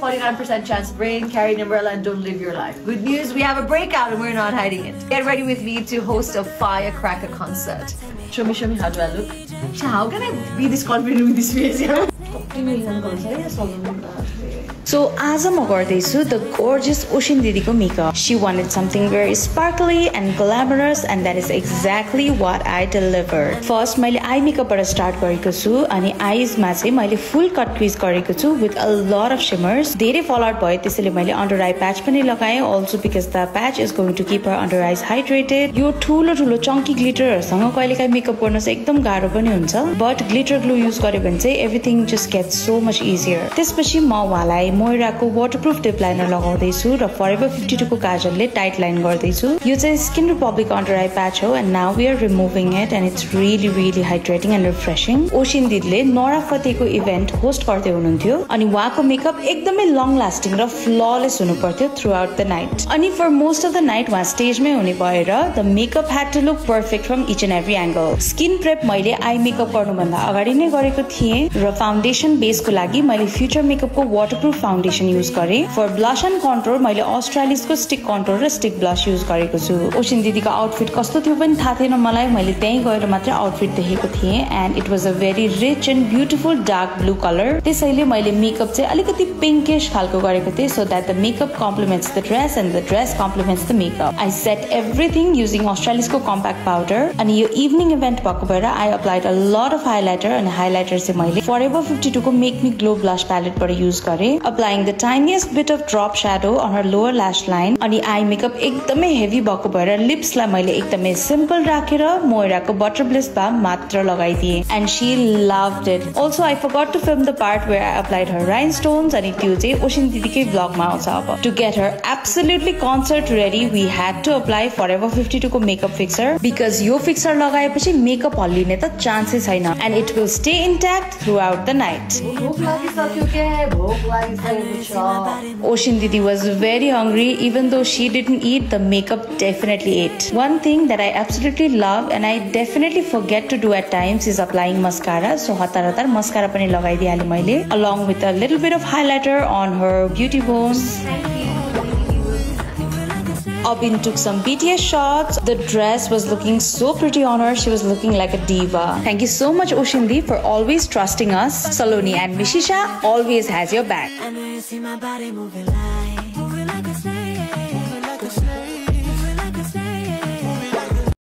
49% chance of rain, carry an umbrella, and don't live your life. Good news, we have a breakout and we're not hiding it. Get ready with me to host a firecracker concert. Show me, how do I look? How can I be this confident with this face? So as I'm the gorgeous Oshin Didiko makeup. She wanted something very sparkly and glamorous, and that is exactly what I delivered. First, मैले eye makeup बाट start गरेको छु अनि eyes मा चाहिँ मैले full cut crease गरेको छु with a lot of shimmers. धेरै fallout भयो त्यसैले मैले under eye patch पनि लगाएँ, also because the patch is going to keep her under eyes hydrated. यो ठुलो chunky glitterहरुसँग कहिलेकाहीँ makeup गर्न चाहिँ एकदम गाह्रो पनि हुन्छ, but glitter glue use गर्यो भने चाहिँ everything just gets so much easier. त्यसपछि म उहाँलाई Moira को waterproof dip liner लगाउँदै छु र Forever 52 को काजलले टाइट लाइन गर्दै छु. यो चाहिँ Skin Republic under eye patch हो and now we are removing it and it's really hydrating and refreshing. Oshin दिदीले Nora Fateh को इभेन्ट होस्ट गर्दै हुनुहुन्थ्यो अनि उहाँको मेकअप एकदमै long lasting र flawless हुनु पर्थ्यो throughout the night. अनि for most of the night उहाँ स्टेजमै हुने भएर the makeup had to look perfect from each and every angle. Skin prep मैले eye makeup गर्नुभन्दा अगाडि नै गरेको थिएँ र फाउन्डेसन बेसको लागि मैले Future Makeup को waterproof foundation use गरे. For blush and contour मैले Australis को stick contour र stick blush use गरेको छु. Oshin दिदीको आउटफिट कस्तो थियो पनि थाहा थिएन मलाई, मैले त्यही गएर मात्र आउटफिट देखेको थिएँ and it was a very rich and beautiful dark blue color. त्यसैले मैले मेकअप चाहिँ अलिकति pinkish खालको गरेको थिएँ so that the makeup complements the dress and the dress complements the makeup. I set everything using Australis को compact powder अनि यो evening event भएको भएर I applied a lot of highlighter and highlighter चाहिँ मैले Forever 52 को Make Me Glow blush palette बाट use गरे, applying the tiniest bit of drop shadow on her lower lash line. अनि eye makeup एकदमै heavy भएको भएर lips लाई मैले एकदमै simple राखेर Moira को Butter Bliss balm मात्र लगाइदिए and she loved it. Also I forgot to film the part where I applied her rhinestones अनि त्यो चाहिँ Oshin दिदीकै vlog मा आउँछ अब. To get her absolutely concert ready, we had to apply Forever 52 को makeup fixer because yo fixer लगाएपछि makeup हल्लिने त चान्सै छैन and it will stay intact throughout the night. Oshin Didi was very hungry. Even though she didn't eat, the makeup definitely ate. One thing that I absolutely love and I definitely forget to do at times is applying mascara. So hatar mascara pani लगाइदिहालेँ मैले along with a little bit of highlighter on her beauty bones. Abin took some BTS shots. The dress was looking so pretty on her. She was looking like a diva. Thank you so much Oshin Di for always trusting us. Saloni and Mishisha always has your back.